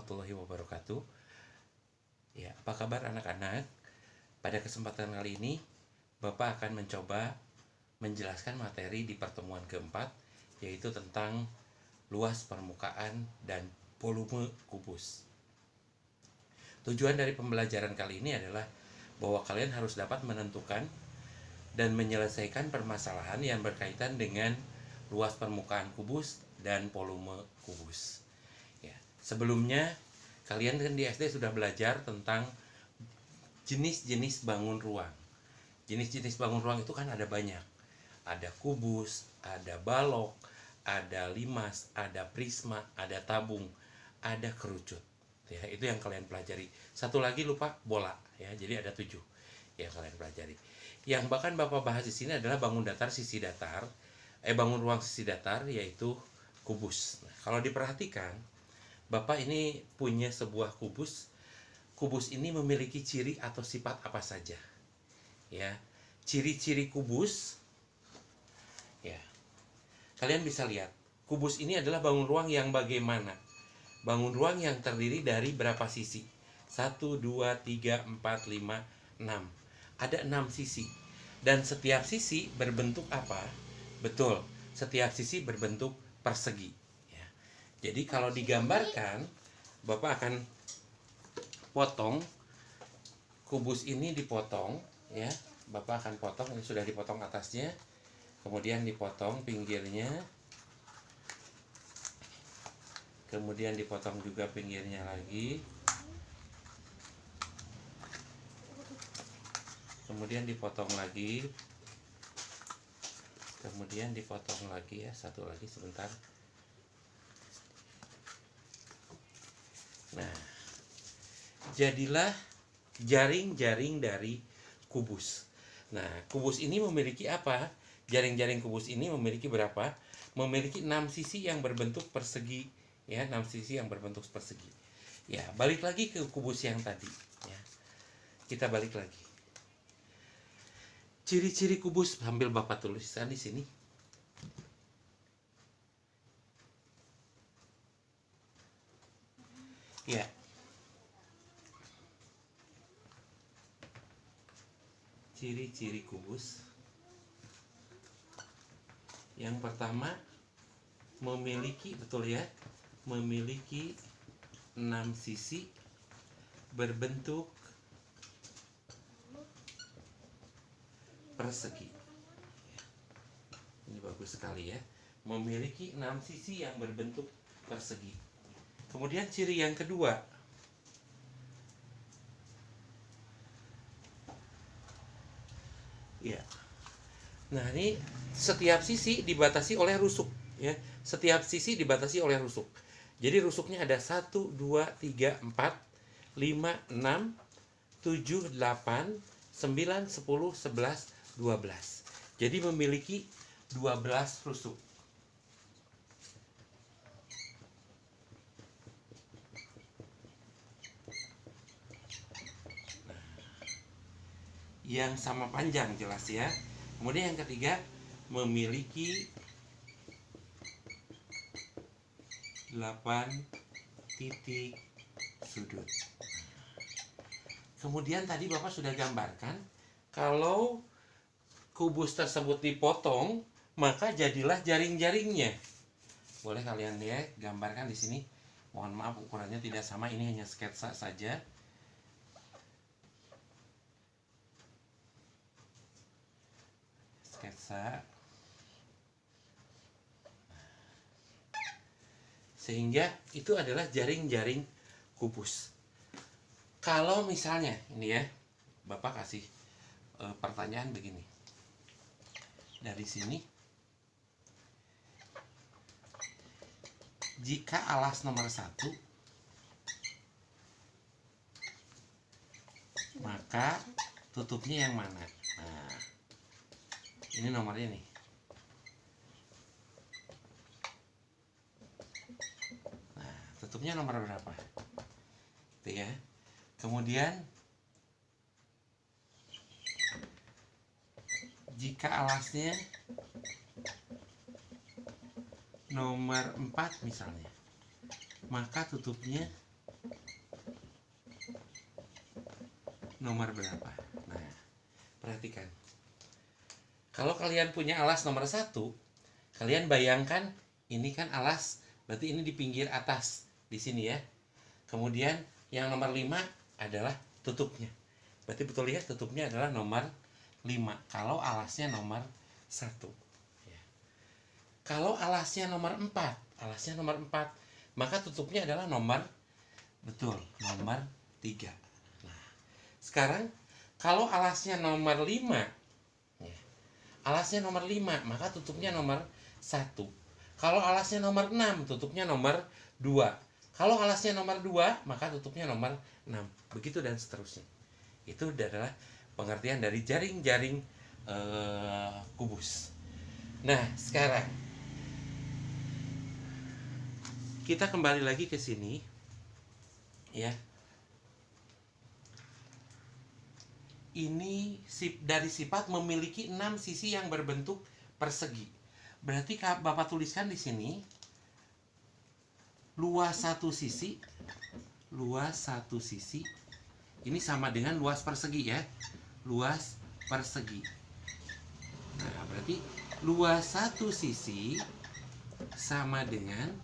warahmatullahi wabarakatuh. Ya, apa kabar anak-anak? Pada kesempatan kali ini, Bapak akan mencoba menjelaskan materi di pertemuan keempat, yaitu tentang luas permukaan dan volume kubus. Tujuan dari pembelajaran kali ini adalah bahwa kalian harus dapat menentukan dan menyelesaikan permasalahan yang berkaitan dengan luas permukaan kubus dan volume kubus. Ya, sebelumnya kalian kan di SD sudah belajar tentang jenis-jenis bangun ruang. Jenis-jenis bangun ruang itu kan ada banyak. Ada kubus, ada balok, ada limas, ada prisma, ada tabung, ada kerucut. Ya, itu yang kalian pelajari. Satu lagi lupa, bola. Ya, jadi ada 7 yang kalian pelajari. Yang bahkan Bapak bahas di sini adalah bangun datar sisi datar, bangun ruang sisi datar, yaitu kubus. Nah, kalau diperhatikan, Bapak ini punya sebuah kubus. Kubus ini memiliki ciri atau sifat apa saja? Ya, ciri-ciri kubus. Ya, kalian bisa lihat. Kubus ini adalah bangun ruang yang bagaimana? Bangun ruang yang terdiri dari berapa sisi? 1, 2, 3, 4, 5, 6. Ada 6 sisi. Dan setiap sisi berbentuk apa? Betul, setiap sisi berbentuk persegi. Jadi kalau digambarkan, Bapak akan potong kubus ini, dipotong ya. Bapak akan potong, ini sudah dipotong atasnya, kemudian dipotong pinggirnya, kemudian dipotong juga pinggirnya lagi, kemudian dipotong lagi, kemudian dipotong lagi ya, satu lagi sebentar. Nah, jadilah jaring-jaring dari kubus. Nah, kubus ini memiliki apa? Jaring-jaring kubus ini memiliki berapa? Memiliki 6 sisi yang berbentuk persegi, ya, 6 sisi yang berbentuk persegi. Ya, balik lagi ke kubus yang tadi, ya. Kita balik lagi. Ciri-ciri kubus sambil Bapak tuliskan di sini. Ya. Ciri-ciri kubus. Yang pertama, memiliki, betul ya, memiliki 6 sisi berbentuk persegi. Ini bagus sekali ya. Memiliki 6 sisi yang berbentuk persegi. Kemudian ciri yang kedua, ya. Nah, ini setiap sisi dibatasi oleh rusuk, ya. Setiap sisi dibatasi oleh rusuk. Jadi rusuknya ada 1, 2, 3, 4, 5, 6, 7, 8, 9, 10, 11, 12. Jadi memiliki 12 rusuk. Yang sama panjang jelas ya. Kemudian yang ketiga, memiliki 8 titik sudut. Kemudian tadi Bapak sudah gambarkan, kalau kubus tersebut dipotong, maka jadilah jaring-jaringnya. Boleh kalian lihat, gambarkan di sini. Mohon maaf ukurannya tidak sama, ini hanya sketsa saja. Sketsa. Sehingga itu adalah jaring-jaring kubus. Kalau misalnya ini ya, Bapak kasih pertanyaan begini. Dari sini, jika alas nomor 1, maka tutupnya yang mana? Nah, ini nomornya nih. Nah, tutupnya nomor berapa? Itu ya. Kemudian jika alasnya nomor 4 misalnya, maka tutupnya nomor berapa? Nah, perhatikan. Kalau kalian punya alas nomor 1, kalian bayangkan ini kan alas, berarti ini di pinggir atas di sini ya. Kemudian yang nomor 5 adalah tutupnya. Berarti betul ya, tutupnya adalah nomor 5 kalau alasnya nomor 1. Ya. Kalau alasnya nomor 4, maka tutupnya adalah nomor, betul, nomor 3. Nah, sekarang kalau alasnya nomor 5, alasnya nomor 5, maka tutupnya nomor 1. Kalau alasnya nomor 6, tutupnya nomor 2. Kalau alasnya nomor 2, maka tutupnya nomor 6. Begitu dan seterusnya. Itu adalah pengertian dari jaring-jaring kubus. Nah, sekarang kita kembali lagi ke sini ya. Ini dari sifat memiliki 6 sisi yang berbentuk persegi. Berarti Bapak tuliskan di sini luas satu sisi ini sama dengan luas persegi ya. Luas persegi. Nah, berarti luas satu sisi sama dengan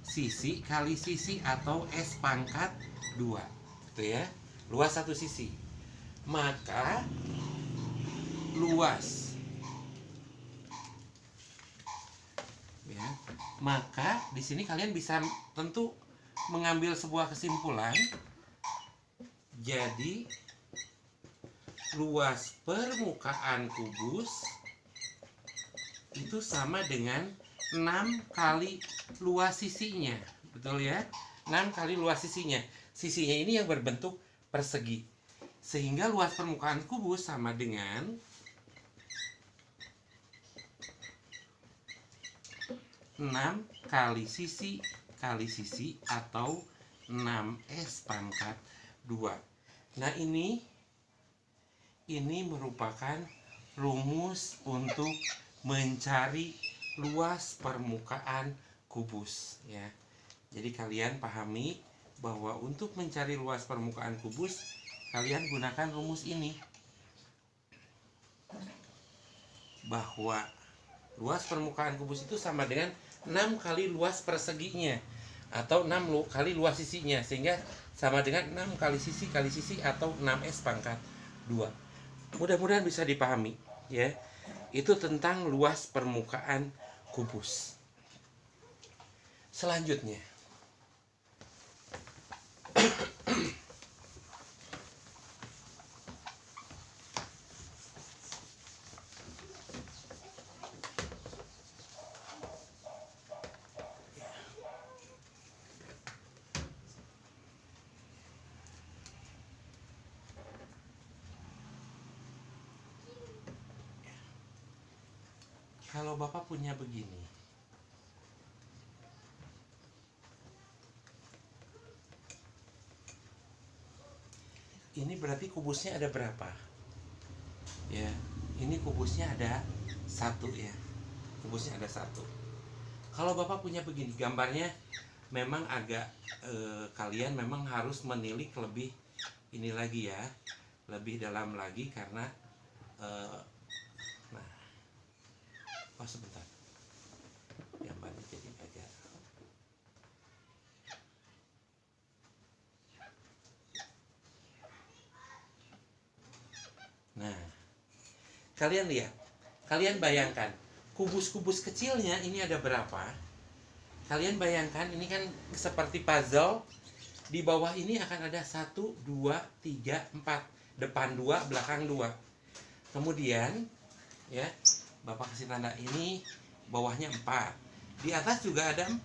sisi kali sisi atau S pangkat 2. Gitu ya. Luas satu sisi. Maka luas ya, maka di sini kalian bisa tentu mengambil sebuah kesimpulan. Jadi luas permukaan kubus itu sama dengan 6 kali luas sisinya. Betul ya? 6 kali luas sisinya. Sisinya ini yang berbentuk persegi. Sehingga luas permukaan kubus sama dengan 6 kali sisi atau 6S pangkat 2. Nah, ini merupakan rumus untuk mencari luas permukaan kubus ya. Jadi kalian pahami bahwa untuk mencari luas permukaan kubus kalian gunakan rumus ini, bahwa luas permukaan kubus itu sama dengan 6 kali luas perseginya atau 6 kali luas sisinya, sehingga sama dengan 6 kali sisi atau 6S pangkat 2. Mudah-mudahan bisa dipahami ya. Itu tentang luas permukaan kubus. Selanjutnya kalau Bapak punya begini, ini berarti kubusnya ada berapa? Ya, ini kubusnya ada 1 ya. Kubusnya ada 1. Kalau Bapak punya begini, gambarnya memang agak kalian memang harus menilik lebih ini lagi ya, lebih dalam lagi karena nah, sebentar, gambarnya jadi agak. Nah, kalian lihat, kalian bayangkan kubus-kubus kecilnya ini ada berapa? Kalian bayangkan ini kan seperti puzzle. Di bawah ini akan ada 1, 2, 3, 4. Depan 2, belakang 2. Kemudian ya, Bapak kasih tanda ini, bawahnya 4. Di atas juga ada 4.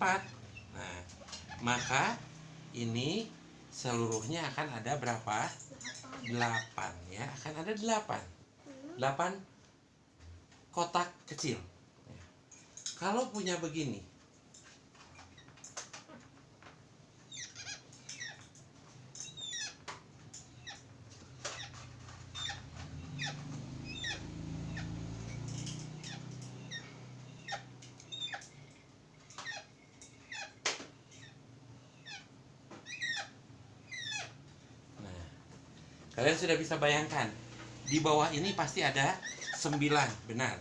Nah, maka ini seluruhnya akan ada berapa? 8 ya, akan ada 8 kotak kecil. Kalau punya begini, Kalian sudah bisa bayangkan, di bawah ini pasti ada 9, benar.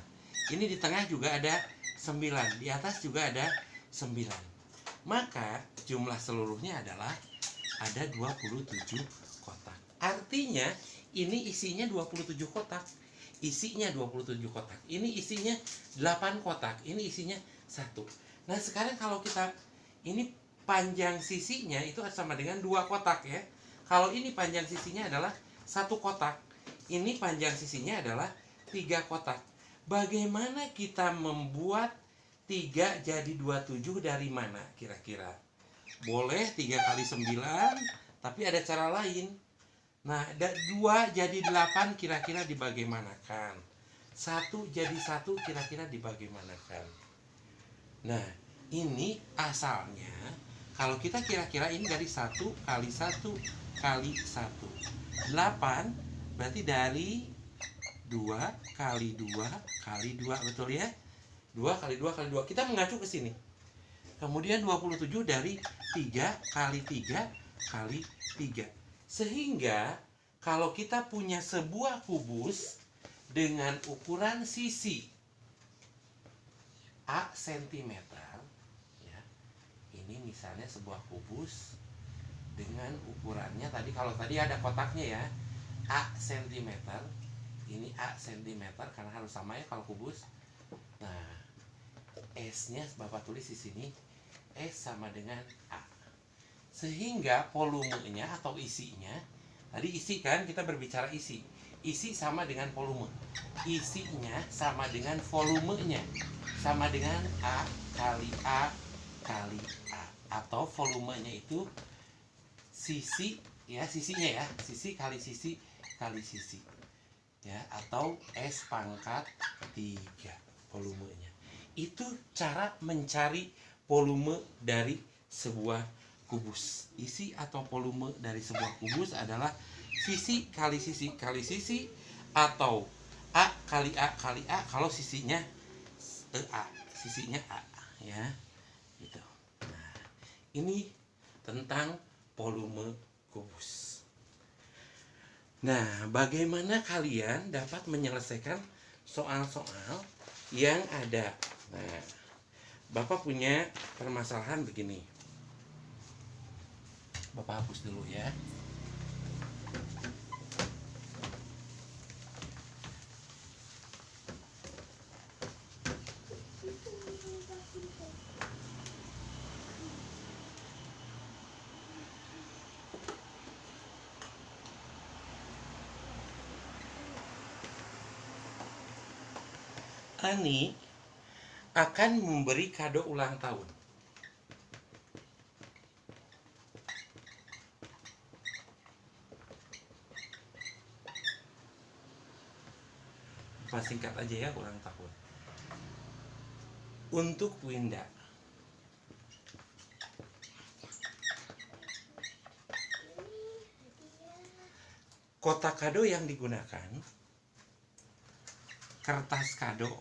Ini di tengah juga ada 9, di atas juga ada 9. Maka jumlah seluruhnya adalah ada 27 kotak. Artinya ini isinya 27 kotak. Isinya 27 kotak. Ini isinya 8 kotak. Ini isinya 1. Nah, sekarang kalau kita ini panjang sisinya itu sama dengan 2 kotak ya. Kalau ini panjang sisinya adalah 1 kotak. Ini panjang sisinya adalah 3 kotak. Bagaimana kita membuat 3 jadi 27 dari mana kira-kira? Boleh 3 kali 9, tapi ada cara lain. Nah, 2 jadi 8 kira-kira dibagaimanakan? 1 jadi 1 kira-kira dibagaimanakan? Nah, ini asalnya kalau kita kira-kira ini dari 1 kali 1 kali 1. 8 berarti dari 2 kali 2 kali 2, betul ya? 2 kali 2 kali 2. Kita mengacu ke sini. Kemudian 27 dari 3 kali 3 kali 3. Sehingga kalau kita punya sebuah kubus dengan ukuran sisi A cm, ya, ini misalnya sebuah kubus dengan ukurannya tadi, kalau tadi ada kotaknya ya, A cm, ini A cm karena harus sama ya kalau kubus. Nah, S-nya Bapak tulis di sini, S sama dengan A. Sehingga volumenya atau isinya, tadi isi kan kita berbicara isi. Isi sama dengan volume. Isinya sama dengan volumenya. Sama dengan A kali A kali A. Atau volumenya itu sisi ya, sisinya ya, sisi kali sisi kali sisi. Ya, atau S pangkat 3 volumenya. Itu cara mencari volume dari sebuah kubus. Isi atau volume dari sebuah kubus adalah sisi kali sisi kali sisi, atau A kali A kali A kalau sisinya A, sisinya A ya. Gitu. Nah, ini tentang volume kubus. Nah, bagaimana kalian dapat menyelesaikan soal-soal yang ada? Nah, Bapak punya permasalahan begini. Bapak hapus dulu ya. Ani akan memberi kado ulang tahun. Singkat aja ya, ulang tahun. Untuk Winda. Kotak kado yang digunakan, kertas kado,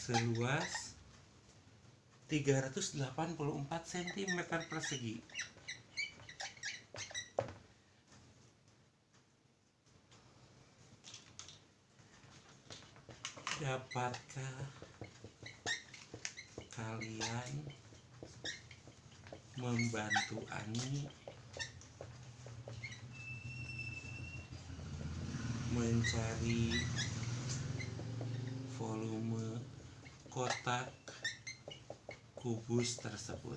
seluas 384 cm persegi. Dapatkah kalian membantu Ani mencari volume kotak kubus tersebut?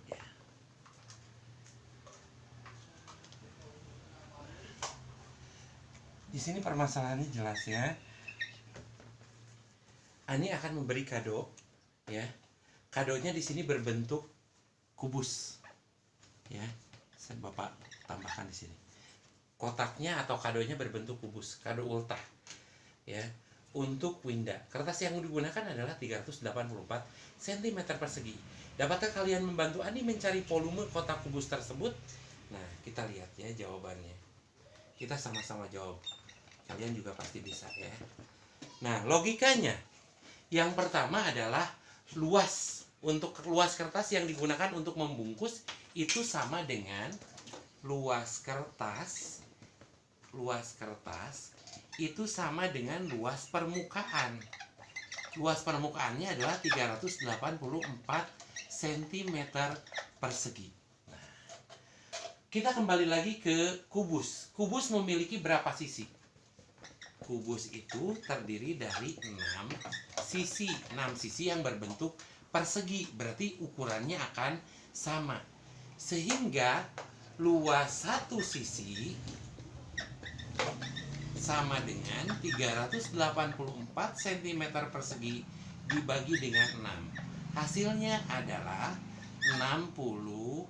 Ya. Di sini permasalahannya jelas ya. Ani akan memberi kado, ya. Kadonya di sini berbentuk kubus, ya. Saya Bapak tambahkan di sini. Kotaknya atau kadonya berbentuk kubus, kado ultah, ya. untuk winda. Kertas yang digunakan adalah 384 cm persegi. Dapatkah kalian membantu Ani mencari volume kotak kubus tersebut? Nah, kita lihat ya jawabannya. Kita sama-sama jawab. Kalian juga pasti bisa ya. Nah, logikanya yang pertama adalah luas. Untuk luas kertas yang digunakan untuk membungkus itu sama dengan luas kertas itu sama dengan luas permukaan. Luas permukaannya adalah 384 cm persegi. Nah, kita kembali lagi ke kubus. Kubus memiliki berapa sisi? Kubus itu terdiri dari 6 sisi. 6 sisi yang berbentuk persegi. Berarti ukurannya akan sama. Sehingga luas satu sisi sama dengan 384 cm persegi dibagi dengan 6. Hasilnya adalah 64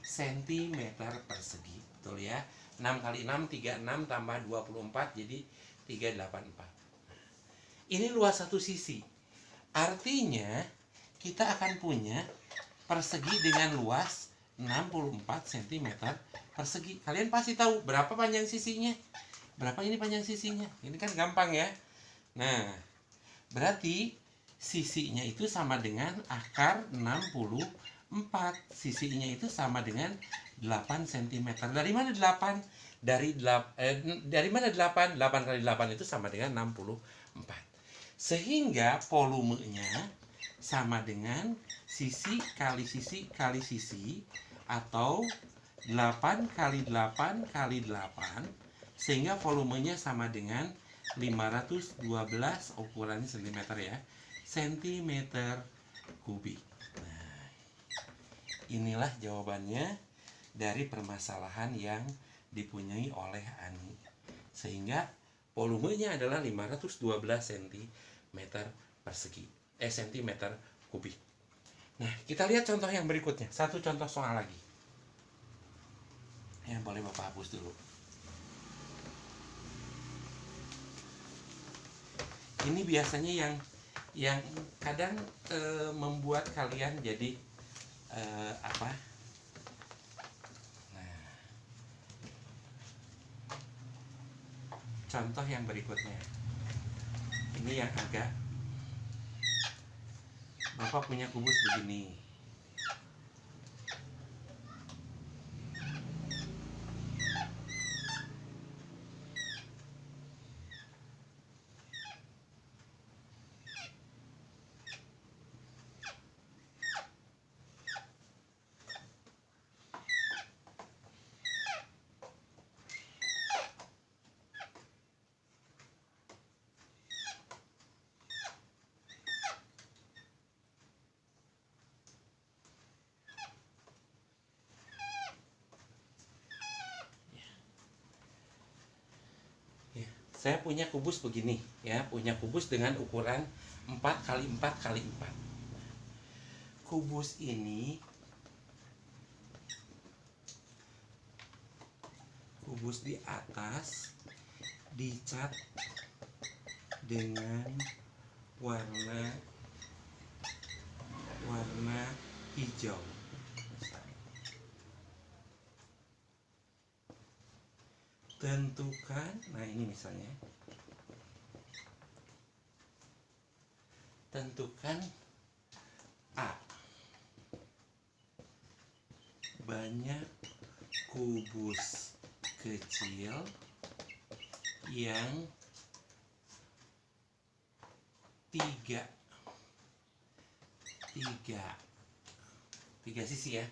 cm persegi. Betul ya? 6 kali 6, 36 tambah 24 jadi 384. Ini luas satu sisi. Artinya kita akan punya persegi dengan luas 64 cm persegi. Kalian pasti tahu berapa panjang sisinya. Berapa ini panjang sisinya? Ini kan gampang ya. Nah, berarti sisinya itu sama dengan akar 64. Sisinya itu sama dengan 8 cm. Dari mana 8? Dari mana 8? 8 kali 8 itu sama dengan 64. Sehingga volumenya sama dengan sisi kali sisi kali sisi, atau 8 kali 8 kali 8, sehingga volumenya sama dengan 512, ukurannya cm ya, cm kubik. Nah, inilah jawabannya dari permasalahan yang dipunyai oleh Ani. Sehingga volumenya adalah 512 cm persegi, cm kubik. Nah, kita lihat contoh yang berikutnya. Satu contoh soal lagi. Yang boleh Bapak hapus dulu. Ini biasanya yang kadang membuat kalian jadi apa? Nah, contoh yang berikutnya. Ini yang agak, Bapak punya kubus begini. Saya punya kubus begini ya, punya kubus dengan ukuran 4 kali 4 kali 4. Kubus ini, kubus di atas dicat dengan warna hijau. Tentukan, nah ini misalnya, tentukan A. Banyak kubus kecil yang tiga sisi ya,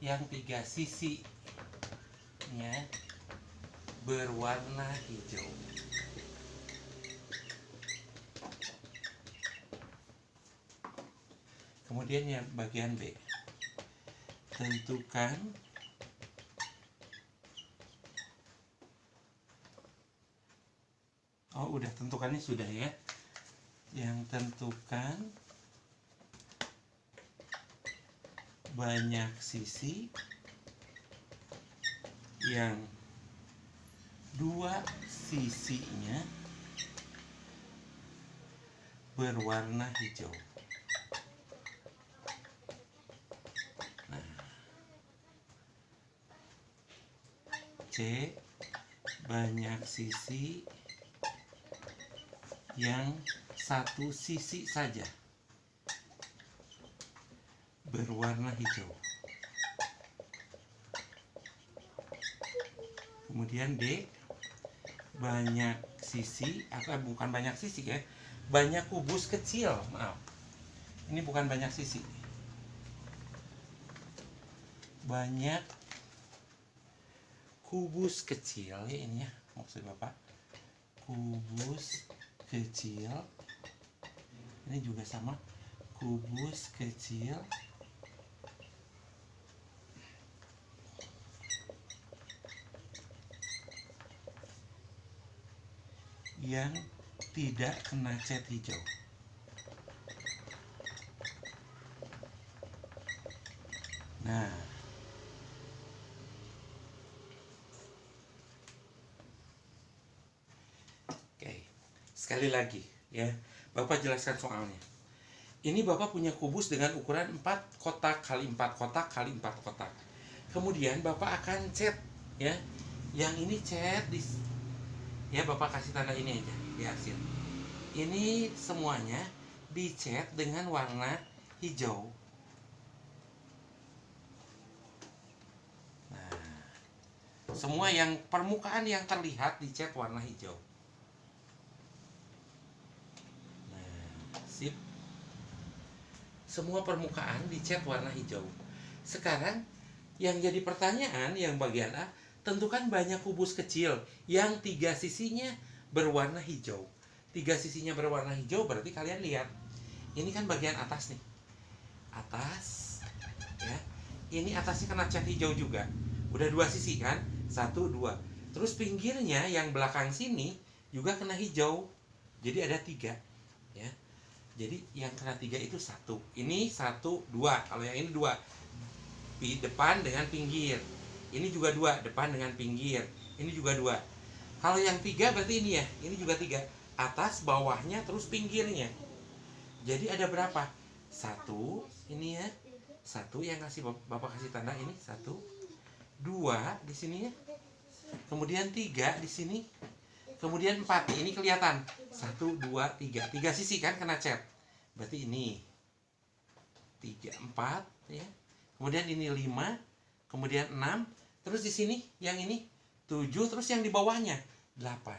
yang 3 sisinya berwarna hijau. Kemudian yang bagian B, tentukan udah tentukannya sudah ya. Yang tentukan banyak sisi yang 2 sisinya berwarna hijau. Nah, C, banyak sisi yang satu sisi saja berwarna hijau. Kemudian D, banyak sisi, atau bukan banyak sisi ya, banyak kubus kecil, maaf, ini bukan banyak sisi, banyak kubus kecil ya, ini ya maksud Bapak, kubus kecil, ini juga sama, kubus kecil yang tidak kena cat hijau. Nah, oke, sekali lagi ya, Bapak jelaskan soalnya. Ini Bapak punya kubus dengan ukuran 4 kotak kali 4 kotak kali 4 kotak. Kemudian Bapak akan cat ya. Yang ini cat di, ya Bapak kasih tanda ini aja di arsir. Ini semuanya dicat dengan warna hijau. Nah, semua yang permukaan yang terlihat dicat warna hijau. Nah, sip. Semua permukaan dicat warna hijau. Sekarang yang jadi pertanyaan yang bagian A, tentukan banyak kubus kecil yang 3 sisinya berwarna hijau. 3 sisinya berwarna hijau berarti kalian lihat. Ini kan bagian atas nih. Atas ya. Ini atasnya kena cat hijau juga. Udah 2 sisi kan? 1, 2. Terus pinggirnya yang belakang sini juga kena hijau. Jadi ada 3 ya. Jadi yang kena 3 itu 1. Ini 1, 2. Kalau yang ini 2. Depan dengan pinggir. Ini juga 2, depan dengan pinggir. Ini juga 2. Kalau yang 3 berarti ini ya. Ini juga 3. Atas, bawahnya, terus pinggirnya. Jadi ada berapa? 1, ini ya. 1 yang kasih Bapak kasih tanda ini 1. 2 di sini ya. Kemudian 3 di sini. Kemudian 4, ini kelihatan 1, 2, 3 3 sisi kan kena cat. Berarti ini 3, 4 ya. Kemudian ini 5, kemudian 6. Terus di sini yang ini 7, terus yang di bawahnya 8.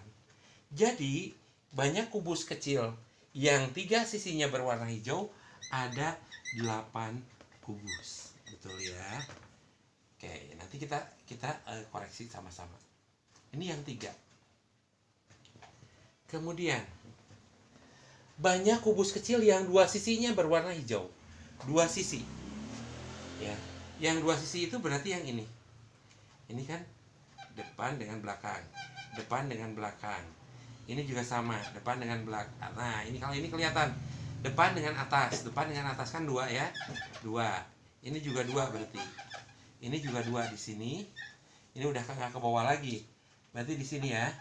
Jadi banyak kubus kecil yang 3 sisinya berwarna hijau, ada 8 kubus. Betul ya. Oke, nanti kita koreksi sama-sama. Ini yang 3. Kemudian banyak kubus kecil yang 2 sisinya berwarna hijau. 2 sisi. Ya. Yang 2 sisi itu berarti yang ini. Ini kan depan dengan belakang. Depan dengan belakang. Ini juga sama, depan dengan belakang. Nah, ini kalau ini kelihatan. Depan dengan atas. Depan dengan atas kan 2 ya. 2. Ini juga 2 berarti. Ini juga 2 di sini. Ini udah nggak ke bawah lagi. Berarti di sini ya.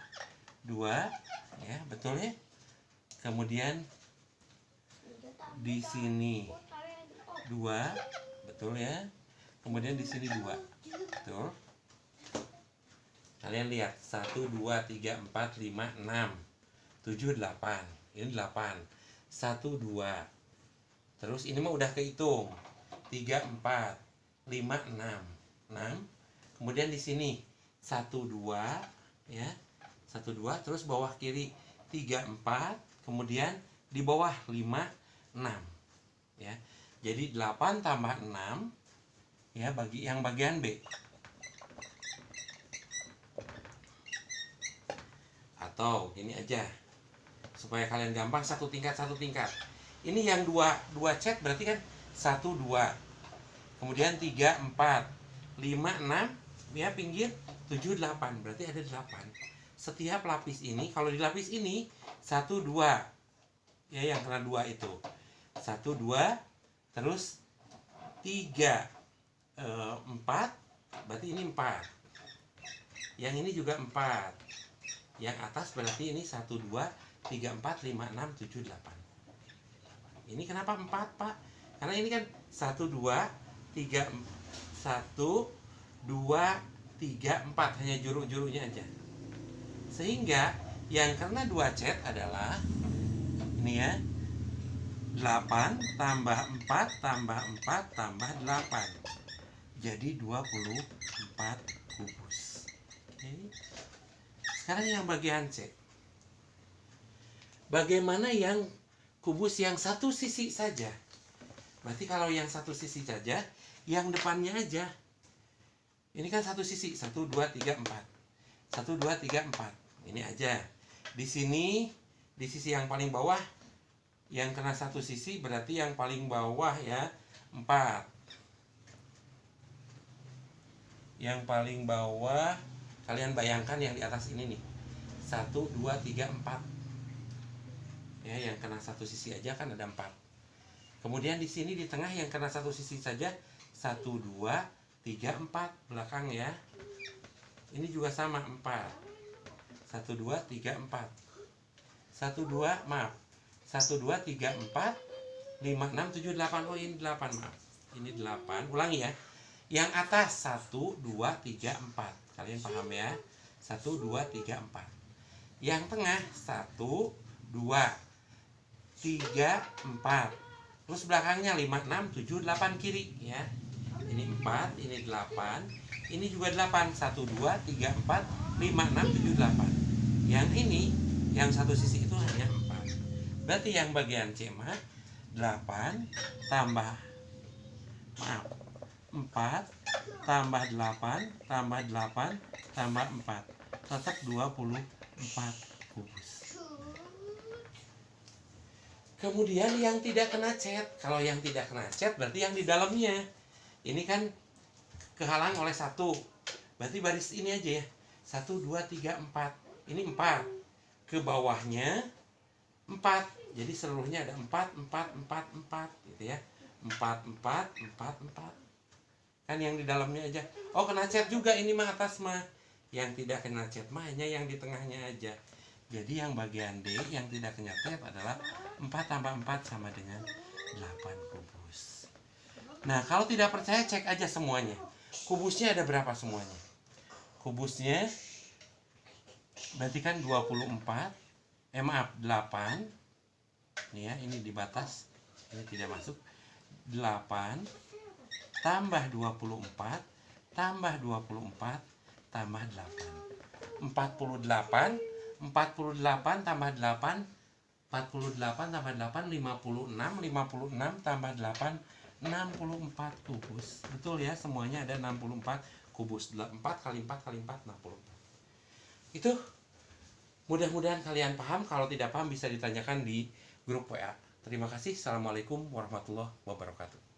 2 ya, betul ya. Kemudian di sini 2, betul ya. Kemudian di sini 2, betul. Kalian lihat 1, 2, 3, 4, 5, 6, 7, 8. Ini 8. 1, 2. Terus ini mah udah kehitung. 3, 4, 5, 6. 6. Kemudian di sini 1, 2 ya. 1, 2, terus bawah kiri 3, 4, kemudian di bawah 5, 6 ya. Jadi 8 tambah 6 ya, bagi yang bagian B. Atau ini aja supaya kalian gampang, satu tingkat. Ini yang 2 cat berarti kan 1, 2. Kemudian 3, 4, 5, 6 ya, pinggir 7, 8. Berarti ada 8. Setiap lapis ini, kalau di lapis ini 1, 2 ya, yang kena 2 itu 1, 2, terus 3, 4, berarti ini 4. Yang ini juga 4. Yang atas berarti ini 1, 2, 3, 4, 5, 6, 7, 8. Ini kenapa 4, Pak? Karena ini kan 1, 2, 3, 1, 2, 3, 4. Hanya juru-jurunya aja. Sehingga yang kena 2 cet adalah ini ya, 8 tambah 4 tambah 4 tambah 8. Jadi 24 kubus. Oke. Sekarang yang bagian C. Bagaimana yang kubus yang satu sisi saja? Berarti kalau yang satu sisi saja, yang depannya aja. Ini kan satu sisi, 1, 2, 3, 4. 1, 2, 3, 4. Ini aja. Di sini, di sisi yang paling bawah, yang kena satu sisi berarti yang paling bawah ya, 4. Yang paling bawah, kalian bayangkan yang di atas ini nih. 1, 2, 3, 4. Ya, yang kena satu sisi aja kan ada 4. Kemudian di sini di tengah yang kena satu sisi saja 1, 2, 3, 4 belakang ya. Ini juga sama 4. 1, 2, 3, 4. 1, 2, maaf. 1, 2, 3, 4, 5, 6, 7, 8. Oh ini 8, maaf. Ini 8. Ulangi ya. Yang atas 1, 2, 3, 4. Kalian paham ya? 1, 2, 3, 4. Yang tengah 1, 2, 3, 4. Terus belakangnya 5, 6, 7, 8 kiri ya. Ini 4, ini 8, ini juga 8. 1, 2, 3, 4, 5, 6, 7, 8. Yang ini, yang satu sisi itu hanya 4. Berarti yang bagian C mah 8 tambah, maaf, 4 tambah 8 tambah 8 tambah 4. Tetap 24 kubus. Kemudian yang tidak kena cet. Kalau yang tidak kena cet berarti yang di dalamnya. Ini kan kehalang oleh 1. Berarti baris ini aja ya. 1, 2, 3, 4. Ini 4. Ke bawahnya 4. Jadi seluruhnya ada 4, 4, 4, 4 gitu ya. 4, 4, 4, 4. Kan yang di dalamnya aja. Oh, kena cet juga ini mah atas mah. Yang tidak kena cet mah hanya yang di tengahnya aja. Jadi yang bagian D yang tidak kena cet adalah 4 tambah 4 sama dengan 8 kubus. Nah, kalau tidak percaya cek aja semuanya. Kubusnya ada berapa semuanya? Kubusnya berarti kan 24. Maaf, 8. Nih ya, ini di batas. Ini tidak masuk. 8 tambah 24 tambah 24 tambah 8. 48 tambah 8, 48 tambah 8, 56, 56 tambah 8, 64 kubus. Betul ya, semuanya ada 64 kubus. 4 kali 4 kali 4, 64. Itu mudah-mudahan kalian paham. Kalau tidak paham bisa ditanyakan di grup WA. Terima kasih. Assalamualaikum warahmatullahi wabarakatuh.